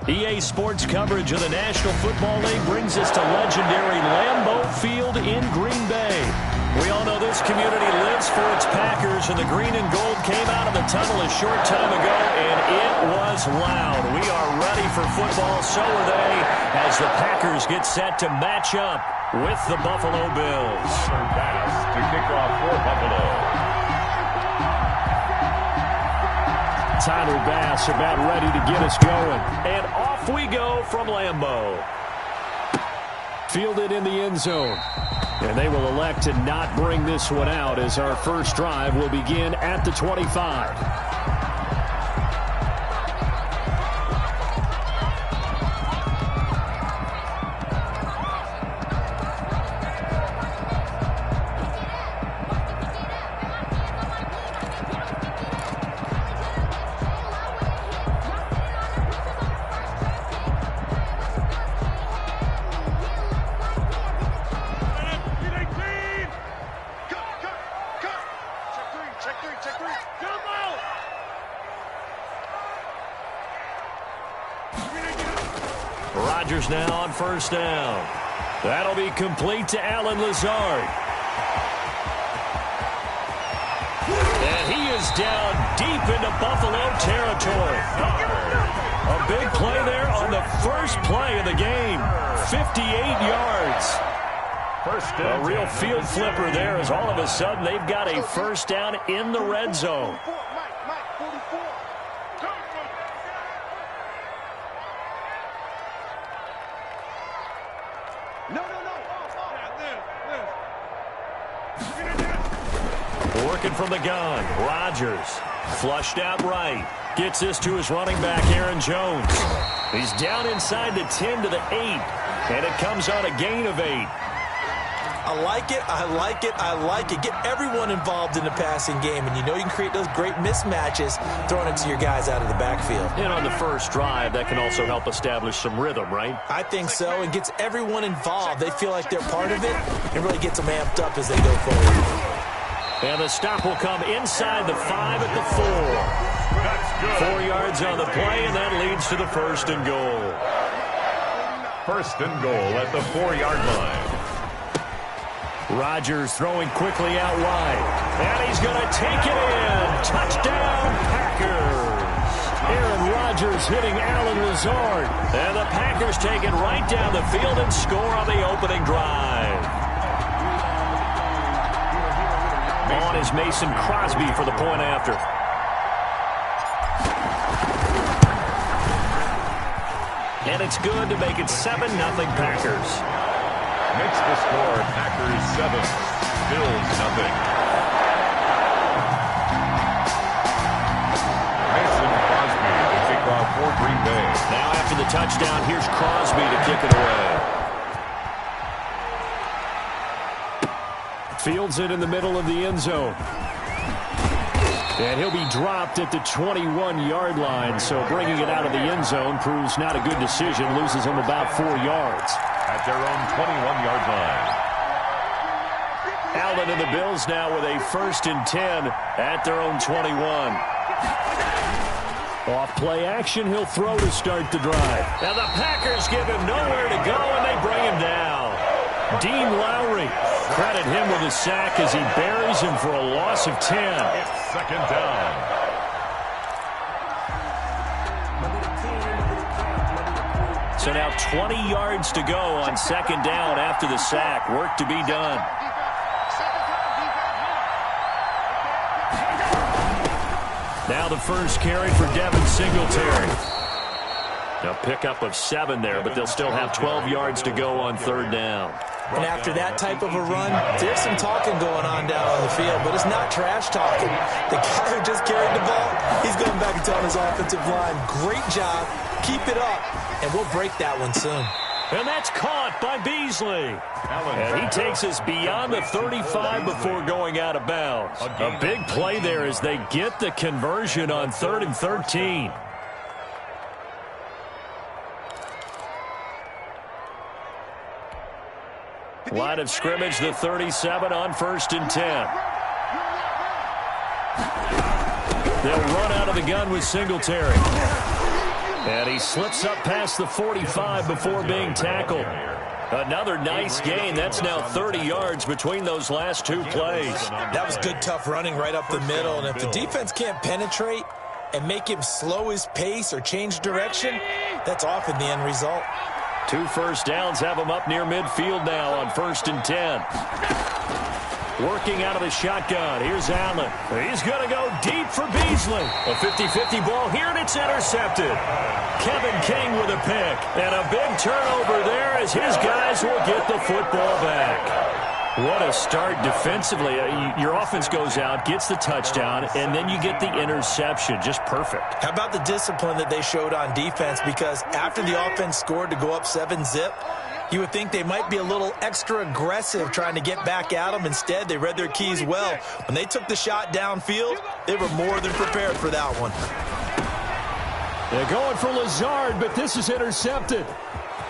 EA Sports coverage of the National Football League brings us to legendary Lambeau Field in Green Bay. We all know this community lives for its Packers, and the green and gold came out of the tunnel a short time ago, and it was loud. We are ready for football, so are they, as the Packers get set to match up with the Buffalo Bills. Pass to kick off for Buffalo. Tyler Bass about ready to get us going. And off we go from Lambeau. Fielded in the end zone. And they will elect to not bring this one out as our first drive will begin at the 25. Rodgers now on first down. That'll be complete to Allen Lazard. And he is down deep into Buffalo territory. A big play there on the first play of the game. 58 yards. A real field flipper there as all of a sudden they've got a first down in the red zone. Working from the gun. Rodgers flushed out right. Gets this to his running back, Aaron Jones. He's down inside the 10 to the 8. And it comes on a gain of 8. I like it, I like it, I like it. Get everyone involved in the passing game, and you know you can create those great mismatches throwing it to your guys out of the backfield. And on the first drive, that can also help establish some rhythm, right? I think so, and gets everyone involved. They feel like they're part of it, and really gets them amped up as they go forward. And the stop will come inside the 5 at the 4. 4 yards on the play, and that leads to the first and goal. First and goal at the 4-yard line. Rodgers throwing quickly out wide. And he's going to take it in. Touchdown, Packers. Aaron Rodgers hitting Allen Lazard. And the Packers take it right down the field and score on the opening drive. On is Mason Crosby for the point after. And it's good to make it 7-0 Packers. Makes the score Packers 7, Bills 0. Mason Crosby to kick off for Green Bay. Now after the touchdown, here's Crosby to kick it away. Fields it in the middle of the end zone. And he'll be dropped at the 21-yard line, so bringing it out of the end zone proves not a good decision, loses him about 4 yards. At their own 21-yard line. Allen and the Bills now with a 1st and 10 at their own 21. Off play action, he'll throw to start the drive. Now the Packers give him nowhere to go, and they bring him down. Dean Lowry, credit him with a sack as he buries him for a loss of 10. It's second down. So now 20 yards to go on second down after the sack. Work to be done. Now the first carry for Devin Singletary. A pickup of 7 there, but they'll still have 12 yards to go on third down. And after that type of a run, there's some talking going on down on the field, but it's not trash talking. The guy who just carried the ball, he's going back and telling his offensive line, great job, keep it up, and we'll break that one soon. And that's caught by Beasley. And he takes us beyond the 35 before going out of bounds. A big play there as they get the conversion on 3rd and 13. Line of scrimmage, the 37 on 1st and 10. They'll run out of the gun with Singletary. And he slips up past the 45 before being tackled. Another nice gain. That's now 30 yards between those last two plays. That was good, tough running right up the middle. And if the defense can't penetrate and make him slow his pace or change direction, that's often the end result. 2 first downs have him up near midfield now on 1st and 10. Working out of the shotgun. Here's Allen. He's going to go deep for Beasley. A 50-50 ball here, and it's intercepted. Kevin King with a pick. And a big turnover there as his guys will get the football back. What a start defensively. Your offense goes out, gets the touchdown, and then you get the interception. Just perfect. How about the discipline that they showed on defense? Because after the offense scored to go up 7-zip, you would think they might be a little extra aggressive trying to get back at them. Instead, they read their keys well. When they took the shot downfield, they were more than prepared for that one. They're going for Lazard, but this is intercepted.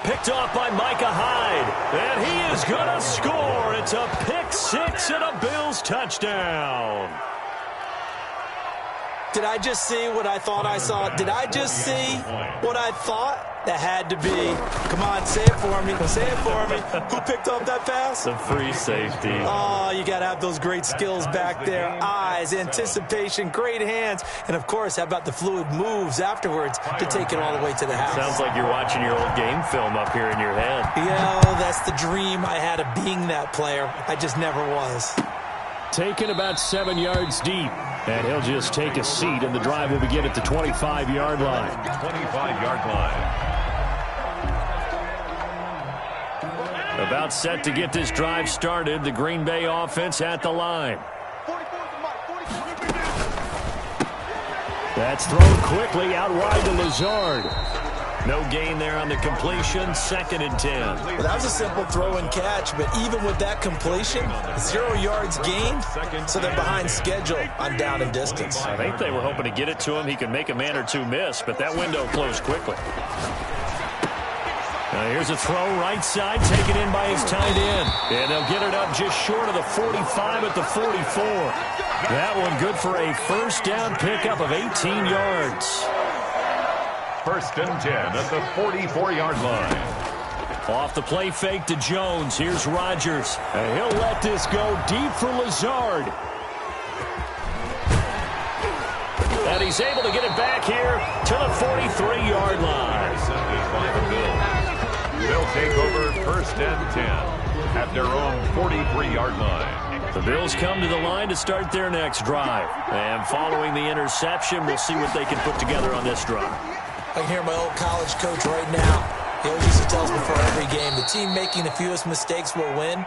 Picked off by Micah Hyde. And he is going to score. It's a pick six and a Bills touchdown. Did I just see what I thought I saw? Did I just see what I thought? That had to be. Come on, say it for me. Say it for me. Who picked up that pass? The free safety. Oh, you got to have those great skills back there. Eyes, anticipation, great hands. And, of course, how about the fluid moves afterwards to take it all the way to the house? Sounds like you're watching your old game film up here in your head. Yeah, that's the dream I had of being that player. I just never was. Taken about 7 yards deep. And he'll just take a seat, and the drive will begin at the 25-yard line. 25-yard line. About set to get this drive started. The Green Bay offense at the line. That's thrown quickly out wide to Lazard. No gain there on the completion. 2nd and 10. Well, that was a simple throw and catch, but even with that completion, 0 yards gained, so they're behind schedule on down and distance. I think they were hoping to get it to him. He could make a man or two miss, but that window closed quickly. Now here's a throw right side, taken in by his tight end. And they'll get it up just short of the 45 at the 44. That one good for a first down pickup of 18 yards. 1st and 10 at the 44-yard line. Off the play fake to Jones. Here's Rodgers. And he'll let this go deep for Lazard. And he's able to get it back here to the 43-yard line. They'll take over 1st and 10 at their own 43-yard line. The Bills come to the line to start their next drive. And following the interception, we'll see what they can put together on this drive. I can hear my old college coach right now. He always used to tell us before every game, the team making the fewest mistakes will win.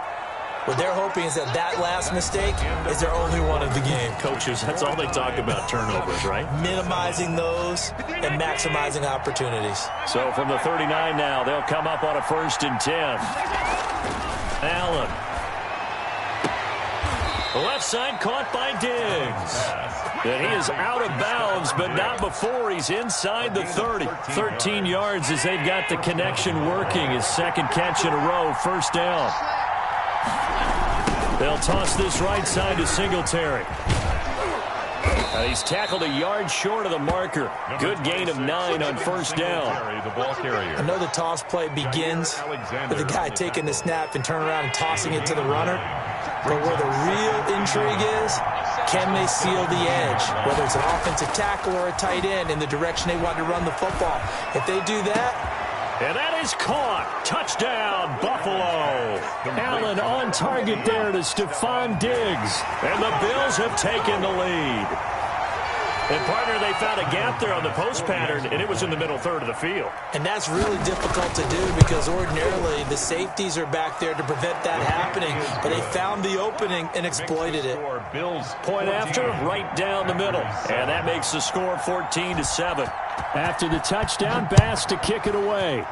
What they're hoping is that last mistake is their only one of the game. Coaches, that's all they talk about, turnovers, right? Minimizing those and maximizing opportunities. So from the 39 now, they'll come up on a 1st and 10. Allen. Left side caught by Diggs. And he is out of bounds, but not before he's inside the 30. 13 yards as they've got the connection working. His 2nd catch in a row, 1st down. They'll toss this right side to Singletary. He's tackled a yard short of the marker. Good gain of 9 on 1st down. I know the toss play begins with the guy taking the snap and turning around and tossing it to the runner. But where the real intrigue is, can they seal the edge? Whether it's an offensive tackle or a tight end in the direction they want to run the football. If they do that, and that is caught. Touchdown, Buffalo. Allen on target there to Stephon Diggs. And the Bills have taken the lead. And, partner, they found a gap there on the post pattern, and it was in the middle third of the field. And that's really difficult to do because ordinarily the safeties are back there to prevent that happening. But they found the opening and exploited it. Point after, right down the middle. And that makes the score 14-7. After the touchdown, Bass to kick it away.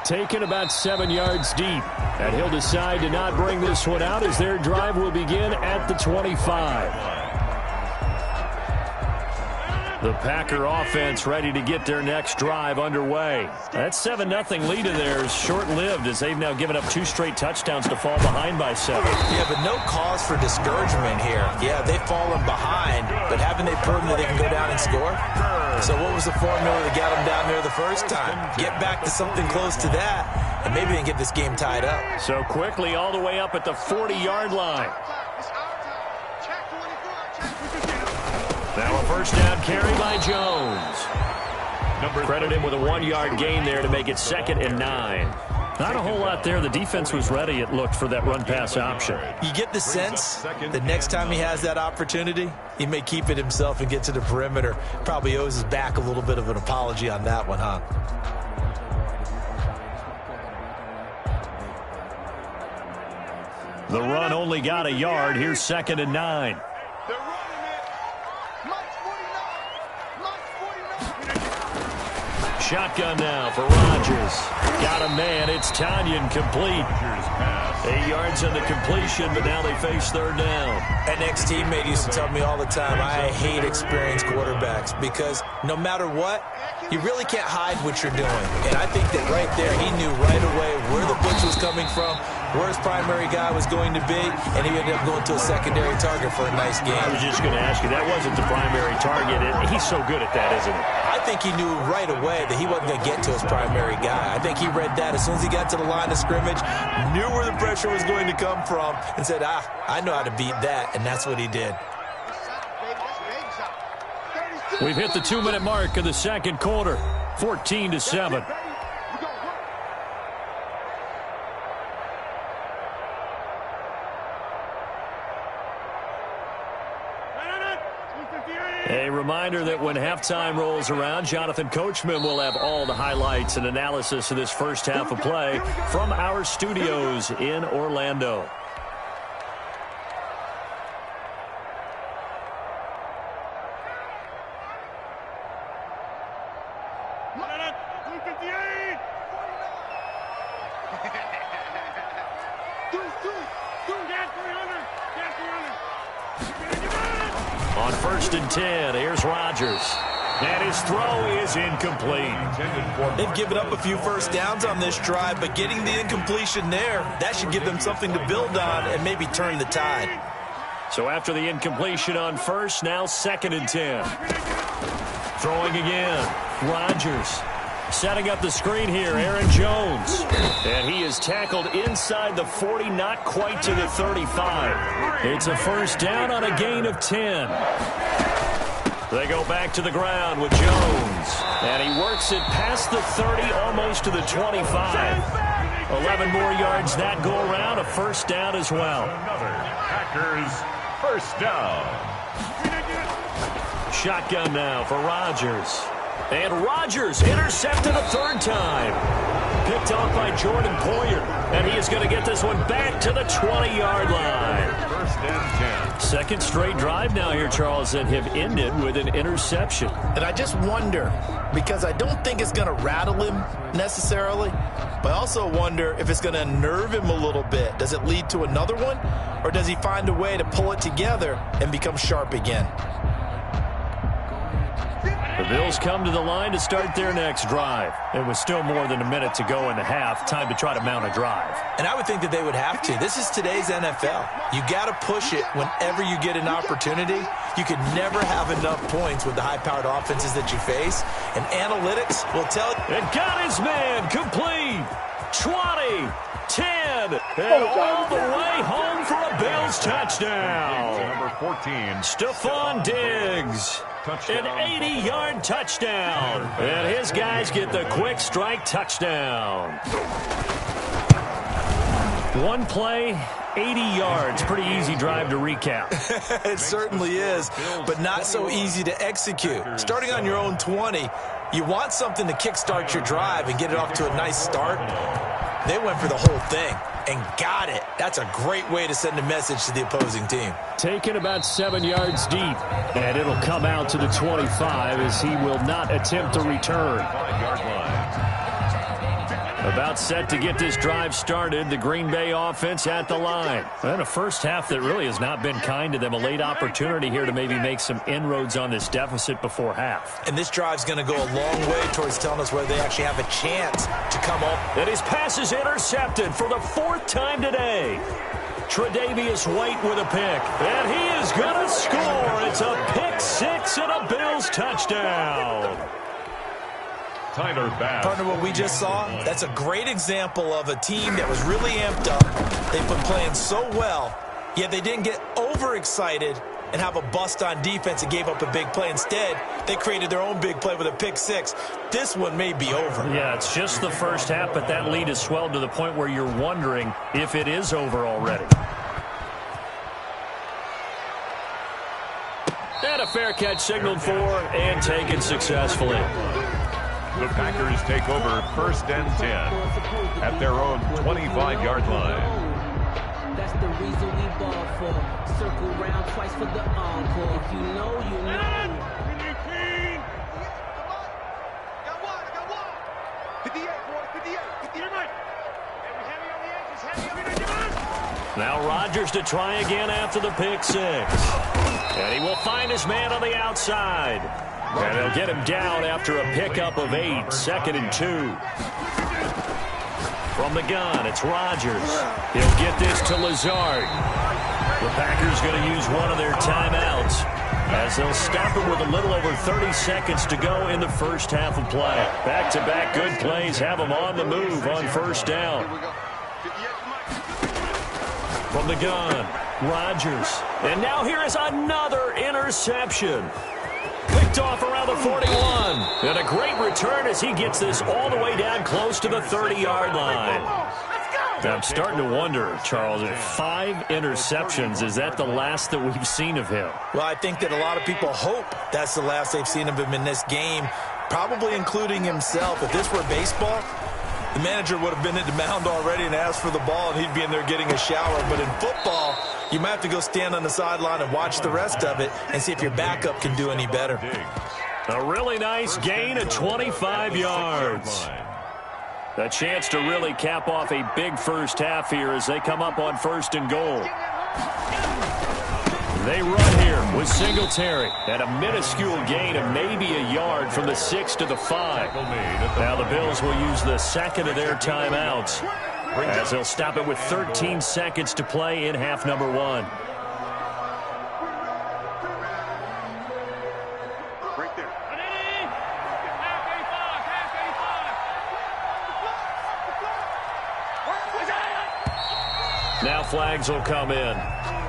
Taken about 7 yards deep. And he'll decide to not bring this one out as their drive will begin at the 25. The Packer offense ready to get their next drive underway. That 7-0 lead of theirs short-lived as they've now given up 2 straight touchdowns to fall behind by 7. Yeah, but no cause for discouragement here. Yeah, they've fallen behind, but haven't they proven that they can go down and score? So what was the formula that got them down there the first time? Get back to something close to that, and maybe they can get this game tied up. So quickly all the way up at the 40-yard line. Now a first down carry by Jones. Credit him with a 1-yard gain there to make it 2nd and 9. Not a whole lot there. The defense was ready, it looked, for that run-pass option. You get the sense that next time he has that opportunity, he may keep it himself and get to the perimeter. Probably owes his back a little bit of an apology on that one, huh? The run only got a yard. Here's 2nd and 9. Shotgun now for Rodgers. Got a man. It's Tanyan complete. 8 yards on the completion, but now they face 3rd down. An ex-teammate used to tell me all the time, I hate experienced quarterbacks because no matter what, you really can't hide what you're doing. And I think that right there, he knew right away where the blitz was coming from, where his primary guy was going to be, and he ended up going to a secondary target for a nice game. I was just going to ask you, that wasn't the primary target. He's so good at that, isn't he? I think he knew right away that he wasn't going to get to his primary guy. I think he read that as soon as he got to the line of scrimmage, knew where the pressure was going to come from, and said, I know how to beat that, and that's what he did. We've hit the 2-minute mark of the 2nd quarter, 14-7. A reminder that when halftime rolls around, Jonathan Coachman will have all the highlights and analysis of this first half of play from our studios in Orlando. On 1st and 10, here's Rodgers. And his throw is incomplete. They've given up a few first downs on this drive, but getting the incompletion there, that should give them something to build on and maybe turn the tide. So after the incompletion on 1st, now 2nd and 10. Throwing again, Rodgers. Setting up the screen here, Aaron Jones. And he is tackled inside the 40, not quite to the 35. It's a first down on a gain of 10. They go back to the ground with Jones. And he works it past the 30, almost to the 25. 11 more yards that go around, a first down as well. Another Packers first down. Shotgun now for Rodgers. And Rodgers intercepted a 3rd time. Picked off by Jordan Poyer. And he is going to get this one back to the 20-yard line. 1st and 10. Second straight drive now here, Charles, that have ended with an interception. And I just wonder, because I don't think it's going to rattle him necessarily, but I also wonder if it's going to unnerve him a little bit. Does it lead to another one? Or does he find a way to pull it together and become sharp again? The Bills come to the line to start their next drive. It was still more than a minute to go in the half. Time to try to mount a drive. And I would think that they would have to. This is today's NFL. You got to push it whenever you get an opportunity. You could never have enough points with the high-powered offenses that you face. And analytics will tell you. And got his man complete. 20, 10, and all the way home for a Bills touchdown. Number 14. Stephon Diggs. An 80-yard touchdown. And his guys get the quick strike touchdown. One play, 80 yards. Pretty easy drive to recap. It certainly is, but not so easy to execute. Starting on your own 20, you want something to kickstart your drive and get it off to a nice start. They went for the whole thing and got it. That's a great way to send a message to the opposing team. Taken about 7 yards deep, and it'll come out to the 25 as he will not attempt to return. 5-yard line. About set to get this drive started. The Green Bay offense at the line. And a first half that really has not been kind to them. A late opportunity here to maybe make some inroads on this deficit before half. And this drive's going to go a long way towards telling us whether they actually have a chance to come up. And his pass is intercepted for the 4th time today. Tre'Davious White with a pick. And he is going to score. It's a pick 6 and a Bills touchdown. Partner, what we just saw, that's a great example of a team that was really amped up. They've been playing so well, yet they didn't get overexcited and have a bust on defense and gave up a big play. Instead, they created their own big play with a pick 6. This one may be over. Yeah, it's just the first half, but that lead has swelled to the point where you're wondering if it is over already. And a fair catch signaled for and taken successfully. The Packers take over 1st and 10 at their own 25-yard line. That's the reason we ball for. Circle round twice for the encore. If you know, you know. Got one. 58, boys, 58. 58. Heavy on the edges, heavy. Now Rodgers to try again after the pick 6. And he will find his man on the outside. And they'll get him down after a pickup of 8, 2nd and 2. From the gun, it's Rodgers. He'll get this to Lazard. The Packers going to use one of their timeouts as they'll stop it with a little over 30 seconds to go in the first half of play. Back-to-back good plays have them on the move on 1st down. From the gun, Rodgers. And now here is another interception. Picked off around the 41. And a great return as he gets this all the way down close to the 30-yard line. I'm starting to wonder, Charles, if 5 interceptions, is that the last that we've seen of him? Well, I think that a lot of people hope that's the last they've seen of him in this game, probably including himself. If this were baseball, the manager would have been at the mound already and asked for the ball, and he'd be in there getting a shower. But in football, you might have to go stand on the sideline and watch the rest of it and see if your backup can do any better. A really nice gain of 25 yards. A chance to really cap off a big first half here as they come up on 1st and goal. They run here with Singletary and a minuscule gain of maybe a yard from the 6 to the 5. Now the Bills will use the 2nd of their timeouts as they'll stop it with 13 seconds to play in half number 1. Now flags will come in.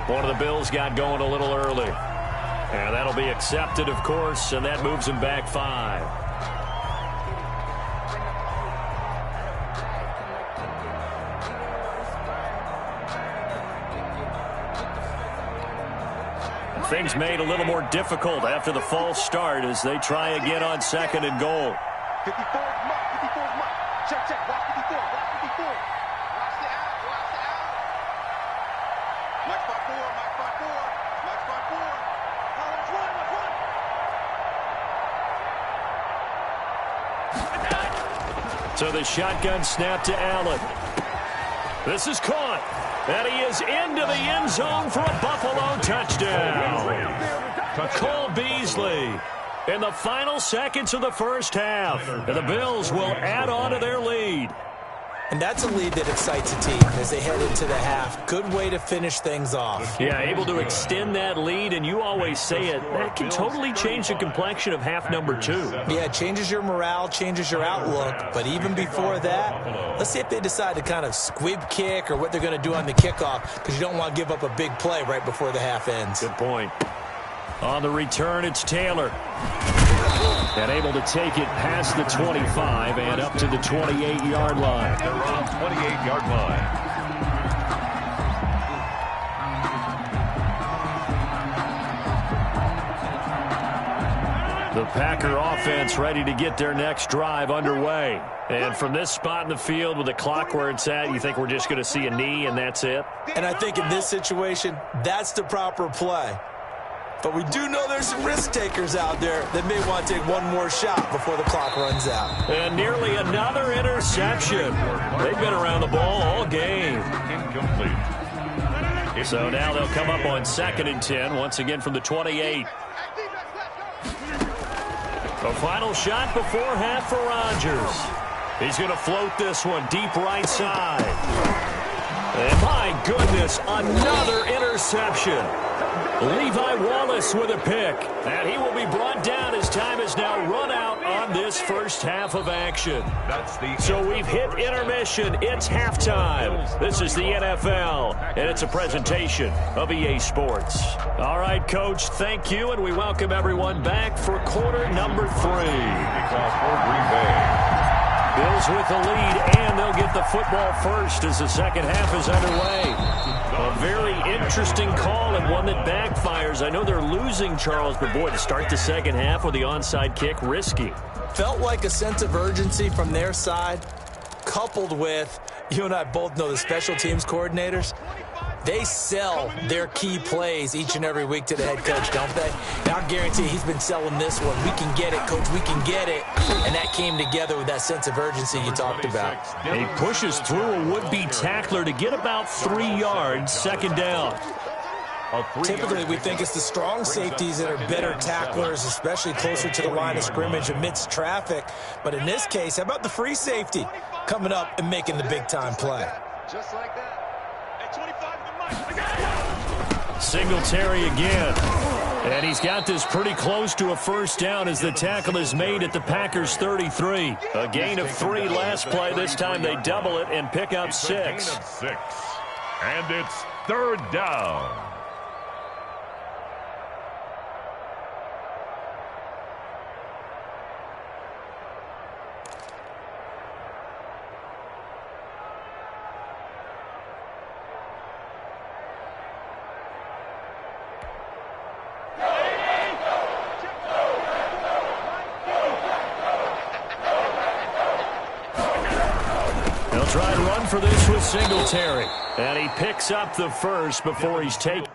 One of the Bills got going a little early. And that'll be accepted, of course, and that moves him back 5. Things made a little more difficult after the false start as they try again on 2nd and goal. 54 mark. Check. Watch 54. Watch the out. March 5-4. Let's run. So the shotgun snap to Allen. This is caught. And he is into the end zone for a Buffalo touchdown. Cole Beasley in the final seconds of the first half. And the Bills will add on to their lead. And that's a lead that excites a team as they head into the half. Good way to finish things off. Yeah, able to extend that lead, and you always say it, that can totally change the complexion of half number 2. Yeah, it changes your morale, changes your outlook. But even before that, let's see if they decide to kind of squib kick or what they're going to do on the kickoff, because you don't want to give up a big play right before the half ends. Good point. On the return, it's Taylor. And able to take it past the 25 and up to the 28-yard line. They're on 28-yard line. The Packer offense ready to get their next drive underway. And from this spot in the field with the clock where it's at, you think we're just going to see a knee and that's it? And I think in this situation, that's the proper play. But we do know there's some risk takers out there that may want to take one more shot before the clock runs out. And nearly another interception. They've been around the ball all game. Incomplete. So now they'll come up on 2nd and 10, once again from the 28. A final shot before half for Rodgers. He's going to float this one deep right side. And my goodness, another interception. Levi Wallace with a pick. And he will be brought down as time is now run out on this first half of action. So we've hit intermission. It's halftime. This is the NFL, and it's a presentation of EA Sports. All right, Coach, thank you, and we welcome everyone back for quarter number 3. Kickoff for Green Bay. Bills with the lead, and they'll get the football first as the second half is underway. A very interesting call and one that backfires. I know they're losing, Charles, but boy, to start the second half with the onside kick, risky. Felt like a sense of urgency from their side, coupled with, you and I both know the special teams coordinators, they sell their key plays each and every week to the head coach, don't they? And I guarantee he's been selling this one. We can get it, Coach. We can get it. And that came together with that sense of urgency you talked about. He pushes through a would-be tackler to get about 3 yards, second down. Typically, we think it's the strong safeties that are better tacklers, especially closer to the line of scrimmage amidst traffic. But in this case, how about the free safety coming up and making the big-time play? Just like that. At 25 to the mic. Singletary again. And he's got this pretty close to a first down as the tackle is made at the Packers' 33. A gain of 3 last play. This time they double it and pick up 6. A gain of 6. And it's 3rd down. Try and run for this with Singletary. And he picks up the first before he's taken.